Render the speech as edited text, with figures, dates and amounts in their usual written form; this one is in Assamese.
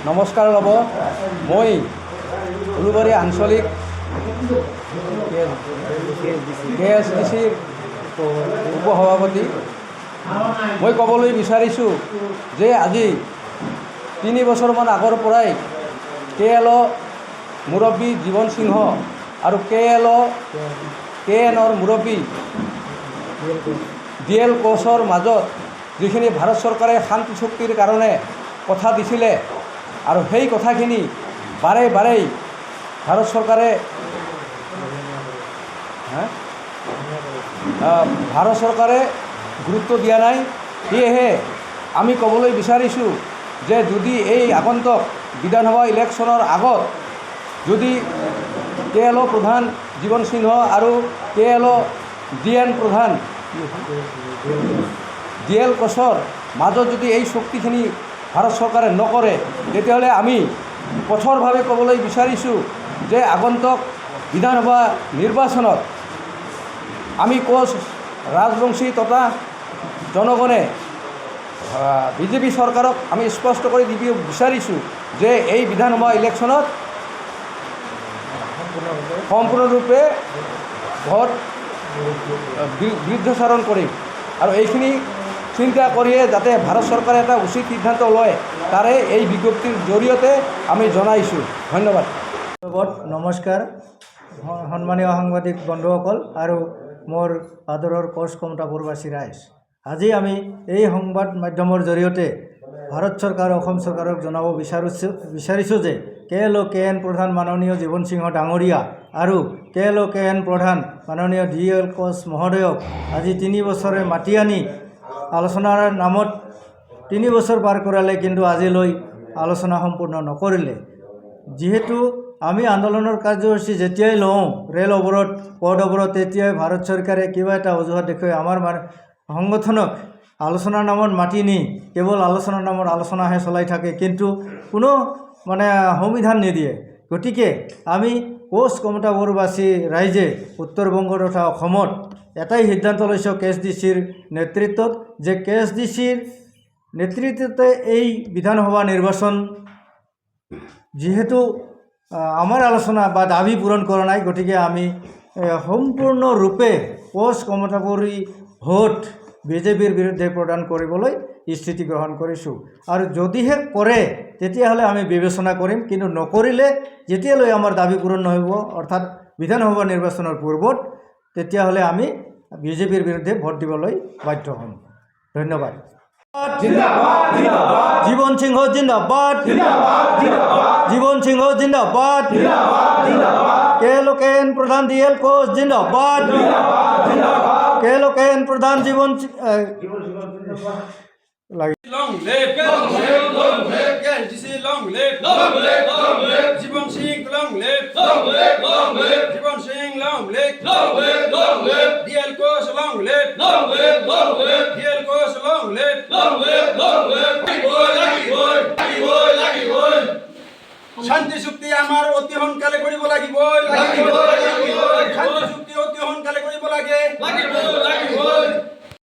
নমস্কাৰ ল'ব। মই উলুবাৰী আঞ্চলিক KSDCৰ উপসভাপতি। মই ক'বলৈ বিচাৰিছোঁ যে আজি 3 বছৰমান আগৰ পৰাই KL মুৰব্বী জীৱন সিংহ আৰু KNৰ মুৰব্বী DL কোচৰ মাজত যিখিনি ভাৰত চৰকাৰে শান্তি চুক্তিৰ কাৰণে কথা দিছিলে আৰু সেই কথাখিনি বাৰে ভাৰত চৰকাৰে গুৰুত্ব দিয়া নাই। সেয়েহে আমি ক'বলৈ বিচাৰিছোঁ যে যদি এই আগন্তুক বিধানসভা ইলেকশ্যনৰ আগত যদি KL প্ৰধান জীৱন সিংহ আৰু KL DN প্ৰধান DL কোচৰ মাজত যদি এই চুক্তিখিনি ভাৰত চৰকাৰে নকৰে, তেতিয়াহ'লে আমি কঠোৰভাৱে ক'বলৈ বিচাৰিছোঁ যে আগন্তুক বিধানসভা নিৰ্বাচনত আমি কোচ ৰাজবংশী তথা জনগণে বিজেপি চৰকাৰক আমি স্পষ্ট কৰি দিব বিচাৰিছোঁ যে এই বিধানসভা ইলেকশ্যনত সম্পূৰ্ণৰূপে ভোট বিৰুদ্ধাচৰণ কৰিম আৰু এইখিনি চিন্তা কৰিয়ে যাতে ভাৰত চৰকাৰে এটা উচিত সিদ্ধান্ত লয়, তাৰে এই বিজ্ঞপ্তিৰ জৰিয়তে আমি জনাইছোঁ। ধন্যবাদ। নমস্কাৰ সন্মানীয় সাংবাদিক বন্ধুসকল আৰু মোৰ আদৰৰ কোচ কমতাপুৰবাসী ৰাইজ। আজি আমি এই সংবাদ মাধ্যমৰ জৰিয়তে ভাৰত চৰকাৰ অসম চৰকাৰক জনাব বিচাৰিছোঁ যে KN প্ৰধান মাননীয় জীৱন সিংহ ডাঙৰীয়া আৰু KN প্ৰধান মাননীয় DL কোচ মহোদয়ক আজি 3 বছৰে মাতি আনি আলোচনাৰ নামত 3 বছৰ পাৰ কৰালে, কিন্তু আজিলৈ আলোচনা সম্পূৰ্ণ নকৰিলে। যিহেতু আমি আন্দোলনৰ কাৰ্যসূচী যেতিয়াই লওঁ, ৰেল অৱৰোধ পথ অৱৰোধ, তেতিয়াই ভাৰত চৰকাৰে কিবা এটা অজুহাত দেখুৱাই আমাৰ সংগঠনক আলোচনাৰ নামত মাতি নি কেৱল আলোচনাৰ নামত আলোচনাহে চলাই থাকে, কিন্তু কোনো সংবিধান নিদিয়ে। গতিকে আমি কোচ কমতাপুৰবাসী ৰাইজে উত্তৰ-বংগ তথা অসমত এটাই সিদ্ধান্ত লৈছোঁ KSDCৰ নেতৃত্বত, যে KSDCৰ নেতৃত্বতে এই বিধানসভা নিৰ্বাচন, যিহেতু আমাৰ আলোচনা বা দাবী পূৰণ কৰা নাই, গতিকে আমি সম্পূৰ্ণৰূপে কোচ কমতাপুৰী ভোট বিজেপিৰ বিৰুদ্ধে প্ৰদান কৰিবলৈ স্থিতি গ্ৰহণ কৰিছোঁ। আৰু যদিহে কৰে তেতিয়াহ'লে আমি বিবেচনা কৰিম, কিন্তু নকৰিলে যেতিয়ালৈ আমাৰ দাবী পূৰণ নহ'ব, অৰ্থাৎ বিধানসভা নিৰ্বাচনৰ পূৰ্বত, তেতিয়াহ'লে আমি বিজেপিৰ বিৰুদ্ধে ভোট দিবলৈ বাধ্য হ'ম। ধন্যবাদ। জীৱন সিংহ জিন্দাবাদ, জীৱন সিংহ জিন্দাবাদ, KN প্ৰধান DL কোচ জিন্দাবাদ, KN প্ৰধান জীৱন Long live KSDC, long live Jibon Singh, long live Jibon Singh, long live DL Koch, long live DL Koch, long live শান্তি চুক্তি আমাৰ অতি সোনকালে কৰিব লাগিব, শান্তি চুক্তি অতি সোনকালে কৰিব লাগে।